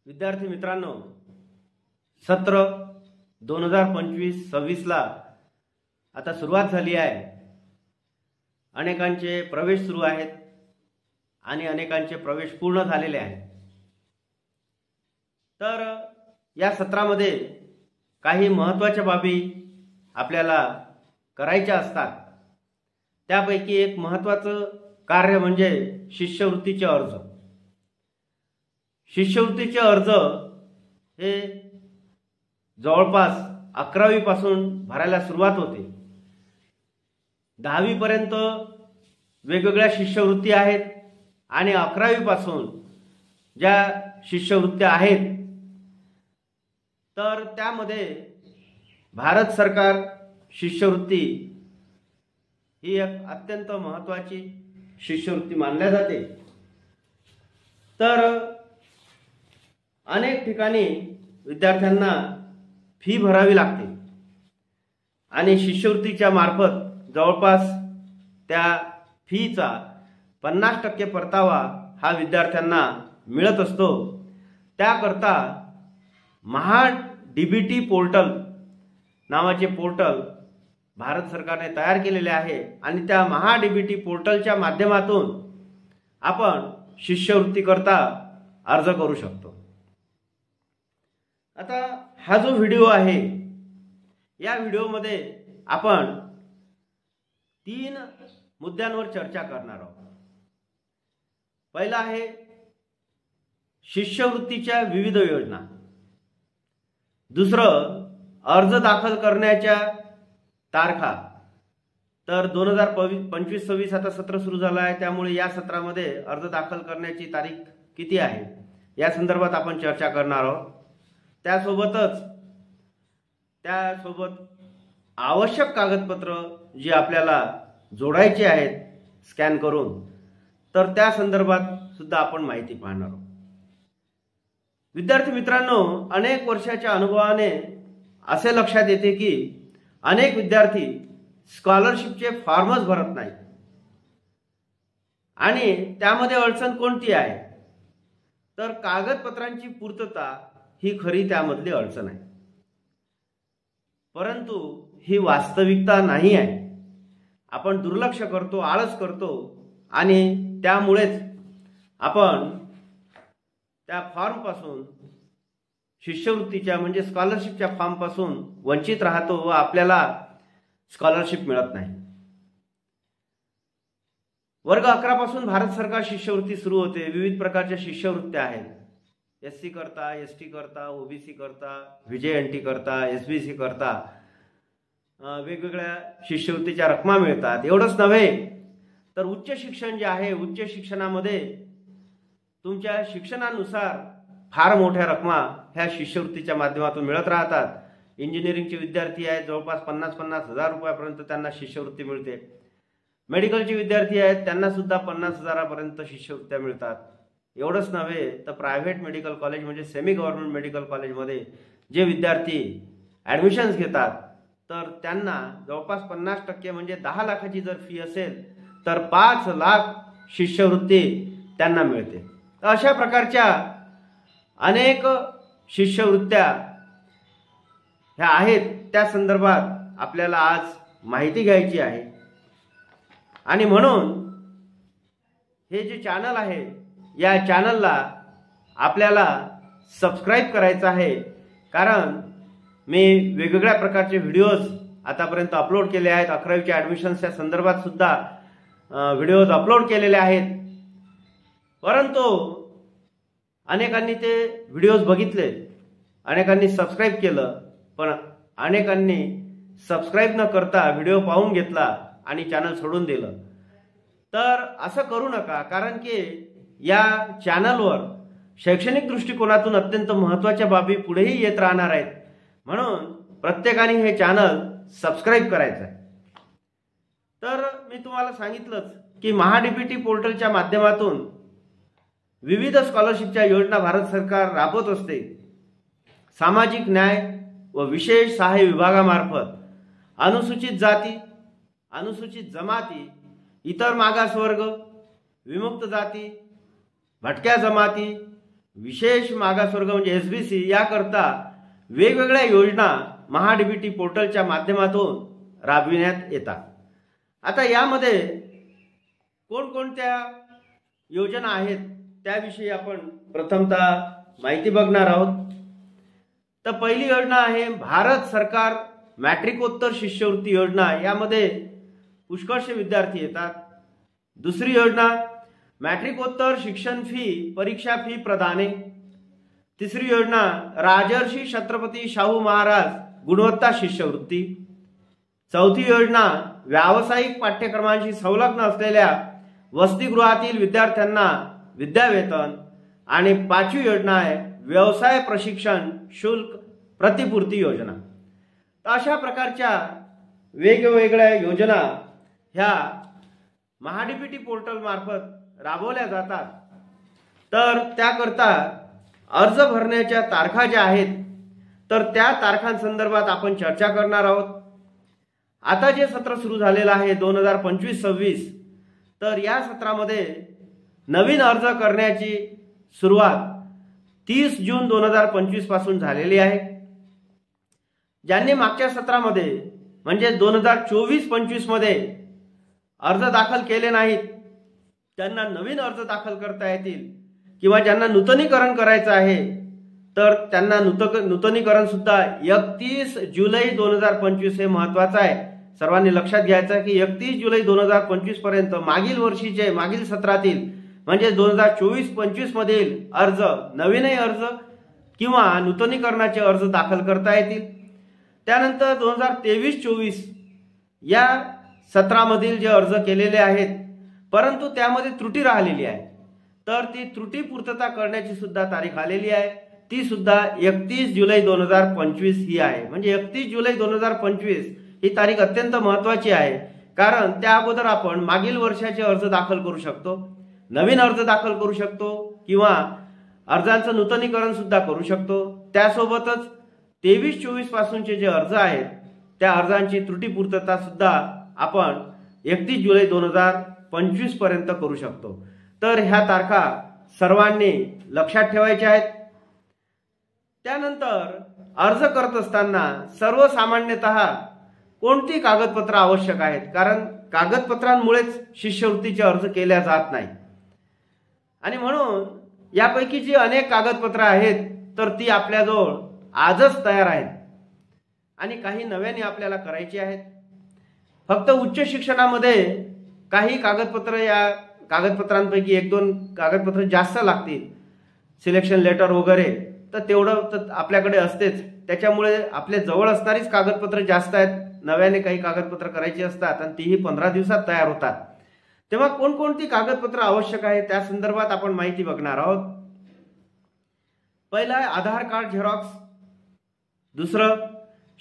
विद्यार्थी मित्रांनो, सत्र 2025-26 ला आता सुरुवात झाली आहे। अनेकांचे प्रवेश सुरू आहेत आणि अनेकांचे प्रवेश पूर्ण झालेले आहेत। तर या सत्रामध्ये काही महत्त्वाच्या बाबी आपल्याला करायच्या असतात। त्यापैकी एक महत्त्वाचं कार्य म्हणजे शिष्यवृत्तीचे अर्ज। शिष्यवृत्तीचे अर्ज हे जवळपास 11वी पासून भरायला सुरुवात होते। 10वी पर्यंत वेगवेगळ्या शिष्यवृत्ती आहेत आणि 11वी पासून ज्या शिष्यवृत्त्या आहेत तर त्यामध्ये भारत सरकार शिष्यवृत्ती ही एक अत्यंत महत्त्वाची शिष्यवृत्ती मानली जाते। तर अनेक ठिकाणी विद्यार्थ्यांना फी भरावी लागते आणि शिष्यवृत्तीच्या मार्फत जवळपास त्या फीचा 50% परतावा हा विद्यार्थ्यांना मिळत असतो। त्याकरता महा डीबीटी पोर्टल नावाचे पोर्टल भारत सरकारने तयार केलेले आहे आणि त्या महा डीबीटी पोर्टलच्या माध्यमातून आपण शिष्यवृत्ती करता अर्ज करू शकतो। आता हा जो व्हिडिओ आहे या व्हिडिओमध्ये आपण 3 मुद्द्यांवर चर्चा करणार आहोत। पहिला आहे शिष्यवृत्तीच्या विविध योजना, दुसरं अर्ज दाखल करण्याच्या तारखा। तर 2025-26 आता सत्र सुरू झालं आहे, त्यामुळे या सत्रामध्ये अर्ज दाखल करण्याची तारीख किती आहे या संदर्भात आपण चर्चा करणार आहोत। त्यासोबत आवश्यक कागदपत्र जी आपल्याला जोडायची आहेत स्कॅन करून, तर त्या संदर्भात सुद्धा आपण माहिती पाहणार आहोत। विद्यार्थी मित्रांनो, अनेक वर्षाच्या अनुभवाने असे लक्षात येते की अनेक विद्यार्थी स्कॉलरशिपचे फॉर्मच भरत नाहीत आणि त्यामध्ये अडचण कोणती आहे तर कागदपत्रांची पूर्तता ही खरी त्यामधली अडचण आहे, परंतु ही वास्तविकता नाही आहे। आपण दुर्लक्ष करतो, आळस करतो आणि त्यामुळेच आपण त्या फॉर्म पासून, शिष्यवृत्तीच्या म्हणजे स्कॉलरशिपच्या फॉर्म पासून वंचित राहतो व आपल्याला स्कॉलरशिप मिळत नाही। वर्ग 11 पासून भारत सरकार शिष्यवृत्ती सुरू होते। विविध प्रकारच्या शिष्यवृत्त्या आहेत। एससी करता, एसटी करता, ओबीसी करता, व्हीजेएनटी करता, एसबीसी करता वेगवेगळ्या शिष्यवृत्तीच्या रकमा मिळतात। एवढंच नव्हे तर उच्च शिक्षण जे आहे, उच्च शिक्षणामध्ये तुमच्या शिक्षणानुसार फार मोठ्या रकमा ह्या शिष्यवृत्तीच्या माध्यमातून मिळत राहतात। इंजिनिअरिंगचे विद्यार्थी आहेत, जवळपास 50-50 हजार रुपयापर्यंत त्यांना शिष्यवृत्ती मिळते। मेडिकलचे विद्यार्थी आहेत, त्यांना सुद्धा 50 हजारापर्यंत शिष्यवृत्त्या मिळतात। एवढंच नव्हे तर प्रायव्हेट मेडिकल कॉलेज म्हणजे सेमी गव्हर्नमेंट मेडिकल कॉलेजमध्ये जे विद्यार्थी ॲडमिशन्स घेतात तर त्यांना जवळपास 50% म्हणजे 10 लाखाची जर फी असेल तर 5 लाख शिष्यवृत्ती त्यांना मिळते। तर अशा प्रकारच्या अनेक शिष्यवृत्त्या ह्या आहेत, त्या संदर्भात आपल्याला आज माहिती घ्यायची आहे। आणि म्हणून हे जे चॅनल आहे या चॅनलला आपल्याला सबस्क्राईब करायचं आहे, कारण मी वेगवेगळ्या प्रकारचे व्हिडिओज आतापर्यंत अपलोड केले आहेत। 11वीच्या ॲडमिशन्सच्या संदर्भात सुद्धा व्हिडिओज अपलोड केलेले आहेत, परंतु अनेकांनी ते व्हिडिओज बघितले, अनेकांनी सबस्क्राईब केलं, पण अनेकांनी सबस्क्राईब न करता व्हिडिओ पाहून घेतला आणि चॅनल सोडून दिलं। तर असं करू नका, कारण की या चॅनलवर शैक्षणिक दृष्टिकोनातून अत्यंत महत्त्वाच्या बाबी पुढेही येत राहणार आहेत, म्हणून प्रत्येकाने हे चॅनल सबस्क्राईब करायचं आहे। तर मी तुम्हाला सांगितलंच की महा डीबीटी पोर्टलच्या माध्यमातून विविध स्कॉलरशिपच्या योजना भारत सरकार राबवत असते। सामाजिक न्याय व विशेष सहाय्य विभागामार्फत अनुसूचित जाती, अनुसूचित जमाती, इतर मागासवर्ग, विमुक्त जाती, भटक्या जमाती, विशेष मागासवर्ग म्हणजे SBC याकरता वेगवेगळ्या योजना महाडीबीटी पोर्टलच्या माध्यमातून राबविण्यात येतात। आता यामध्ये कोणकोणत्या योजना आहेत त्याविषयी आपण प्रथमतः माहिती बघणार आहोत। तर पहिली योजना आहे भारत सरकार मॅट्रिकोत्तर शिष्यवृत्ती योजना, यामध्ये पुष्कळशे विद्यार्थी येतात। दुसरी योजना मॅट्रिकोत्तर शिक्षण फी परीक्षा फी प्रदाने। तिसरी योजना राजर्षी छत्रपती शाहू महाराज गुणवत्ता शिष्यवृत्ती। चौथी योजना व्यावसायिक पाठ्यक्रमांशी संलग्न असलेल्या वसतिगृहातील विद्यार्थ्यांना विद्यावेतन। आणि पाचवी योजना आहे व्यवसाय प्रशिक्षण शुल्क प्रतिपूर्ती योजना। तर अशा प्रकारच्या वेगवेगळ्या योजना ह्या महाडीबीटी पोर्टल मार्फत राबवल्या जातात। तर त्याकरता अर्ज भरण्याच्या तारखा ज्या आहेत तर त्या तारखांसंदर्भात आपण चर्चा करणार आहोत। आता जे सत्र सुरू झालेलं आहे 2025-26, तर या सत्रामध्ये नवीन अर्ज करण्याची सुरुवात 30 जून 2025 पासून झालेली आहे। ज्यांनी मागच्या सत्रामध्ये म्हणजे 2024-25 मध्ये अर्ज दाखल केले नाहीत त्यांना नवीन अर्ज दाखल करता येतील, किंवा ज्यांना नूतनीकरण करायचं आहे तर त्यांना नूतनीकरण सुद्धा 31 जुलै 2025 हे महत्त्वाचं आहे। सर्वांनी लक्षात घ्यायचं की 31 जुलै 2025 पर्यंत मागील वर्षीचे मागील सत्रातील म्हणजे 2024-25 मधील अर्ज, नवीनही अर्ज किंवा नूतनीकरणाचे अर्ज दाखल करता येतील। त्यानंतर 2023-24 या सत्रामधील जे अर्ज केलेले आहेत परंतु त्यामध्ये त्रुटी राहिलेली आहे, तर ती त्रुटी पूर्तता करण्याची सुद्धा तारीख आलेली आहे, ती सुद्धा 31 जुलै 2025 ही आहे। म्हणजे 31 जुलै 2025 ही तारीख अत्यंत महत्त्वाची आहे, कारण त्या अगोदर आपण मागील वर्षाचे अर्ज दाखल करू शकतो, नवीन अर्ज दाखल करू शकतो किंवा अर्जांचं नूतनीकरण सुद्धा करू शकतो। त्यासोबतच 23-24 पासूनचे जे अर्ज आहेत त्या अर्जांची त्रुटी पूर्तता सुद्धा आपण 31 जुलै 2025 पर्यंत करू शकतो। तर ह्या तारखा सर्वांनी लक्षात ठेवायच्या आहेत। त्यानंतर अर्ज करत असताना सर्वसामान्यतः कोणती कागदपत्र आवश्यक आहेत, कारण कागदपत्रांमुळेच शिष्यवृत्तीचे अर्ज केल्या जात नाही आणि म्हणून यापैकी जी अनेक कागदपत्र आहेत तर ती आपल्याजवळ आजच तयार आहेत आणि काही नव्याने आपल्याला करायची आहेत। फक्त उच्च शिक्षणामध्ये काही कागदपत्र, या कागदपत्रांपैकी 1-2 कागदपत्र जास्त लागतील, सिलेक्शन लेटर वगैरे, तर तेवढं तर आपल्याकडे असतेच, त्याच्यामुळे आपल्या जवळ असणारीच कागदपत्र जास्त आहेत, नव्याने काही कागदपत्र करायची असतात आणि तीही 15 दिवसात तयार होतात। तेव्हा कोणकोणती कागदपत्र आवश्यक आहे त्या संदर्भात आपण माहिती बघणार आहोत। पहिला आहे आधार कार्ड झेरॉक्स, दुसरं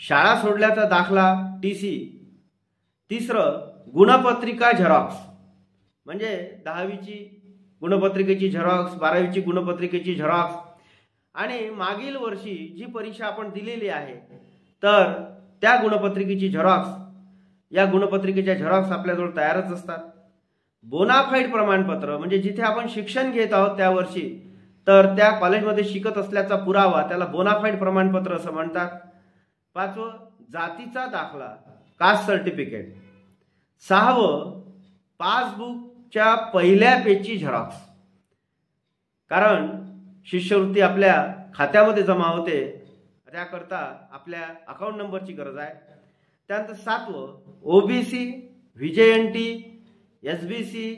शाळा सोडल्याचा दाखला TC, तिसरं गुणपत्रिका झेरॉक्स म्हणजे 10वीची गुणपत्रिकेची झेरॉक्स, 12वीची गुणपत्रिकेची झेरॉक्स आणि मागील वर्षी जी परीक्षा आपण दिलेली आहे तर त्या गुणपत्रिकेची झेरॉक्स, या गुणपत्रिकेच्या झेरॉक्स आपल्याजवळ तयारच असतात। बोनाफाईड प्रमाणपत्र म्हणजे जिथे आपण शिक्षण घेत आहोत त्या वर्षी तर त्या कॉलेजमध्ये शिकत असल्याचा पुरावा, त्याला बोनाफाईड प्रमाणपत्र असं म्हणतात। पाचवं जातीचा दाखला, कास्ट सर्टिफिकेट। सहावं पासबुकच्या पहिल्या पेजची झेरॉक्स, कारण शिष्यवृत्ती आपल्या खात्यामध्ये जमा होते त्याकरता आपल्या अकाउंट नंबरची गरज आहे। त्यानंतर सातवं OBC, VJNT, SBC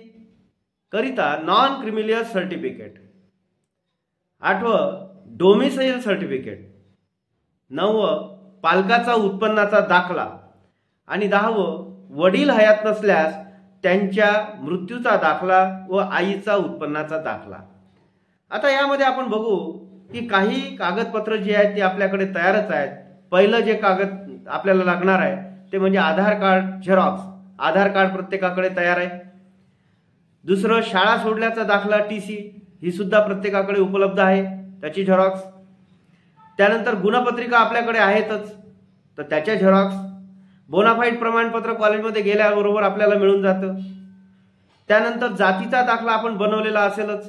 करिता नॉन क्रिमिलियर सर्टिफिकेट। आठवं डोमिसाईल सर्टिफिकेट। नववं पालकाचा उत्पन्नाचा दाखला आणि 10वं वडील हयात नसल्यास त्यांच्या मृत्यूचा दाखला व आईचा उत्पन्नाचा दाखला। आता यामध्ये आपण बघू की काही कागदपत्र जी आहेत ती आपल्याकडे तयारच आहेत। पहिलं जे कागद आपल्याला लागणार आहे ते म्हणजे आधार कार्ड झेरॉक्स, आधार कार्ड प्रत्येकाकडे तयार आहे। दुसरं शाळा सोडल्याचा दाखला TC, ही सुद्धा प्रत्येकाकडे उपलब्ध आहे, त्याची झेरॉक्स। त्यानंतर गुणपत्रिका आपल्याकडे आहेतच तर त्याच्या झेरॉक्स। बोनाफाईड प्रमाणपत्र कॉलेजमध्ये गेल्याबरोबर आपल्याला मिळून जातं। त्यानंतर जातीचा दाखला आपण बनवलेला असेलच,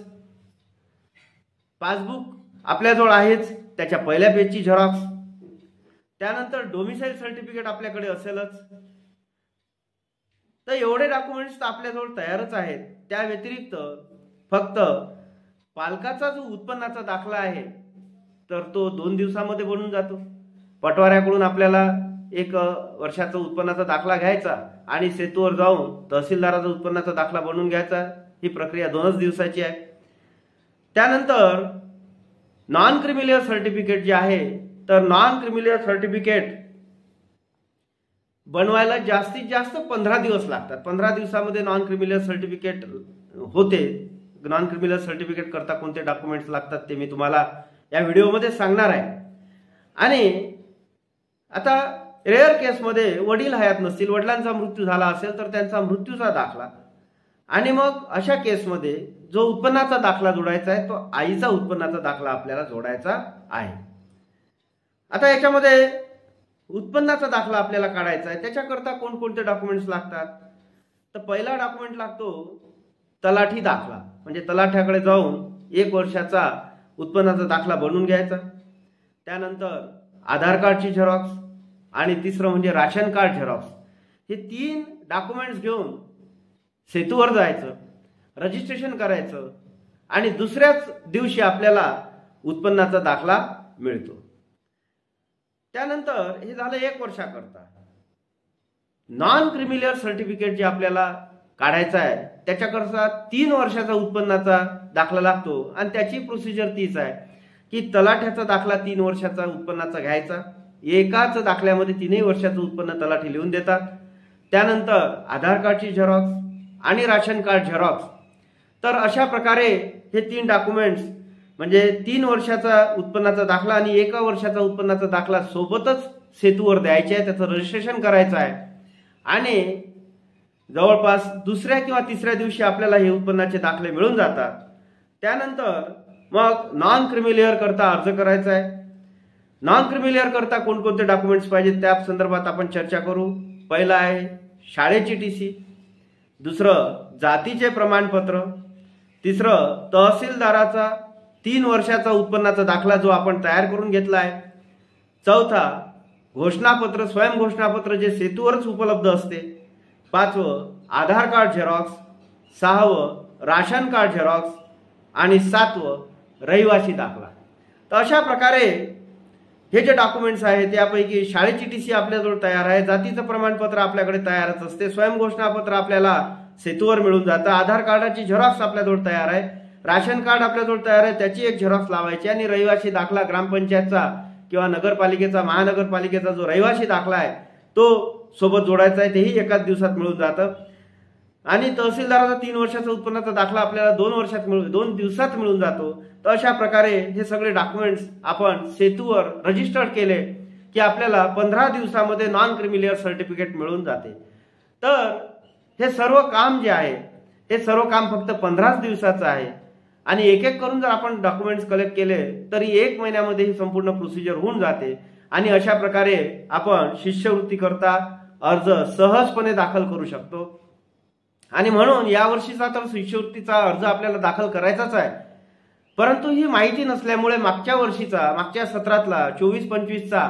पासबुक आपल्याजवळ आहेच, त्याच्या पहिल्या पेजची झेरॉक्स, त्यानंतर डोमिसाईल सर्टिफिकेट आपल्याकडे असेलच. तर एवढे डॉक्युमेंट्स तर आपल्याजवळ तयारच आहेत. त्या व्यतिरिक्त फक्त पालकाचा जो उत्पन्नाचा दाखला आहे तर तो 2 दिवसामध्ये बनून जातो. पटवाऱ्याकडून आपल्याला 1 वर्षाचा उत्पन्नाचा दाखला घ्यायचा आणि सेतूवर जाऊन तहसीलदाराचा उत्पन्नाचा दाखला बनवून घ्यायचा. ही प्रक्रिया 2च दिवसाची आहे. त्यानंतर नॉन क्रिमिलियर सर्टिफिकेट जे आहे, तर नॉन क्रिमिलियर सर्टिफिकेट बनवायला जास्तीत जास्त 15 दिवस लागतात. 15 दिवसामध्ये नॉन क्रिमिलियर सर्टिफिकेट होते. नॉन क्रिमिलियर सर्टिफिकेट करता कोणते डॉक्युमेंट्स लागतात ते मी तुम्हाला या व्हिडिओमध्ये सांगणार आहे. आणि आता रेअर केसमध्ये वडील हयात नसतील, वडिलांचा मृत्यू झाला असेल तर त्यांचा मृत्यूचा दाखला, आणि मग अशा केसमध्ये जो उत्पन्नाचा दाखला जोडायचा आहे तो आईचा उत्पन्नाचा दाखला आपल्याला जोडायचा आहे. आता याच्यामध्ये उत्पन्नाचा दाखला आपल्याला काढायचा आहे, त्याच्याकरता कोणकोणते डॉक्युमेंट्स लागतात. तर पहिला डॉक्युमेंट लागतो तलाठी दाखला, म्हणजे तलाठ्याकडे जाऊन 1 वर्षाचा उत्पन्नाचा दाखला बनवून घ्यायचा. त्यानंतर आधार कार्डची झेरॉक्स आणि तिसरं म्हणजे राशन कार्ड झेरॉक्स. हे 3 डॉक्युमेंट्स घेऊन सेतूवर जायचं, रजिस्ट्रेशन करायचं आणि दुसऱ्याच दिवशी आपल्याला उत्पन्नाचा दाखला मिळतो. त्यानंतर हे झालं 1 वर्षाकरता. नॉन क्रिमिलियर सर्टिफिकेट जे आपल्याला काढायचं आहे त्याच्याकरता 3 वर्षाचा उत्पन्नाचा दाखला लागतो आणि त्याची प्रोसिजर तीच आहे की तलाठ्याचा दाखला 3 वर्षाचा उत्पन्नाचा घ्यायचा. एकाच दाखल्यामध्ये 3ही वर्षाचं उत्पन्न तलाठी लिहून देतात. त्यानंतर आधार कार्डची झेरॉक्स आणि राशन कार्ड झेरॉक्स. तर अशा प्रकारे हे 3 डॉक्युमेंट्स म्हणजे 3 वर्षाचा उत्पन्नाचा दाखला आणि 1 वर्षाचा उत्पन्नाचा दाखला सोबतच सेतूवर द्यायचे आहे, त्याचं रजिस्ट्रेशन करायचं आहे आणि जवळपास दुसऱ्या किंवा तिसऱ्या दिवशी आपल्याला हे उत्पन्नाचे दाखले मिळून जातात. त्यानंतर मग नॉन क्रिमिलियर करता अर्ज करायचा आहे. नॉन क्रिमिलियर करता कोणकोणते डॉक्युमेंट्स पाहिजेत त्या संदर्भात आपण चर्चा करू. पहिलं आहे शाळेची TC, दुसरं जातीचे प्रमाणपत्र, तिसरं तहसीलदाराचा 3 वर्षाचा उत्पन्नाचा दाखला जो आपण तयार करून घेतला आहे, चौथा घोषणापत्र, स्वयं घोषणापत्र जे सेतूवरच उपलब्ध असते, 5वं आधार कार्ड झेरॉक्स, 6वं राशन कार्ड झेरॉक्स आणि 7वं रहिवासी दाखला. तर अशा प्रकारे हे जे डॉक्युमेंट्स आहेत त्यापैकी शाळेची TC आपल्याजवळ तयार आहे, जातीचं प्रमाणपत्र आपल्याकडे तयारच असते, स्वयं घोषणापत्र आपल्याला सेतूवर मिळून जातं, आधार कार्डाची झेरॉक्स आपल्याजवळ तयार आहे, राशन कार्ड आपल्याजवळ तयार आहे, त्याची एक झेरॉक्स लावायची आणि रहिवासी दाखला ग्रामपंचायतचा किंवा नगरपालिकेचा, महानगरपालिकेचा जो रहिवासी दाखला आहे तो सोबत जोडायचा आहे. तेही एकाच दिवसात मिळून जातं. आणि तहसीलदाराचा 3 वर्षाचा उत्पन्नाचा दाखला आपल्याला 2 दिवसात मिळून जातो. तर अशा प्रकारे हे सगळे डॉक्युमेंट्स आपण सेतूवर रजिस्टर्ड केले की आपल्याला 15 दिवसामध्ये नॉन क्रिमिलियर सर्टिफिकेट मिळून जाते. तर हे सर्व काम जे आहे हे सर्व काम फक्त 15 दिवसाचं आहे आणि एक एक करून जर आपण डॉक्युमेंट्स कलेक्ट केले तरी 1 महिन्यामध्ये ही संपूर्ण प्रोसिजर होऊन जाते. आणि अशा प्रकारे आपण शिष्यवृत्ती करता अर्ज सहजपणे दाखल करू शकतो. आणि म्हणून या वर्षीचा तर शिष्यवृत्तीचा अर्ज आपल्याला दाखल करायचाच आहे, परंतु ही माहिती नसल्यामुळे मागच्या सत्रातला 24-25चा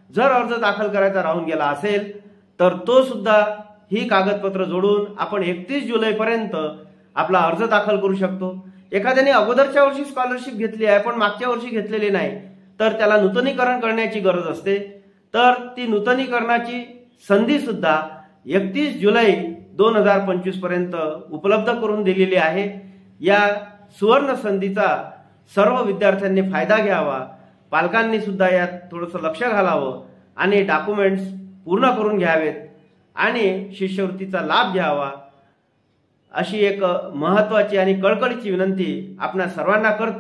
जर अर्ज दाखल करायचा राहून गेला असेल तर तो सुद्धा ही कागदपत्र जोडून आपण 31 जुलैपर्यंत आपला अर्ज दाखल करू शकतो. एखाद्याने अगोदरच्या वर्षी स्कॉलरशिप घेतली आहे पण मागच्या वर्षी घेतलेली नाही तर त्याला नूतनीकरण करण्याची गरज असते. तर ती नूतनीकरणाची संधी सुद्धा 31 जुलै 2025 पर्यंत उपलब्ध करून दिलेली आहे. या सुवर्ण संधीचा सर्व विद्यार्थ्यांनी फायदा घ्यावा, पालकांनी सुद्धा यात थोडंसं लक्ष घालावं आणि डॉक्युमेंट्स पूर्ण करून घ्यावेत आणि शिष्यवृत्तीचा लाभ घ्यावा अशी एक महत्त्वाची आणि कळकळीची विनंती आपणा सर्वांना करतो.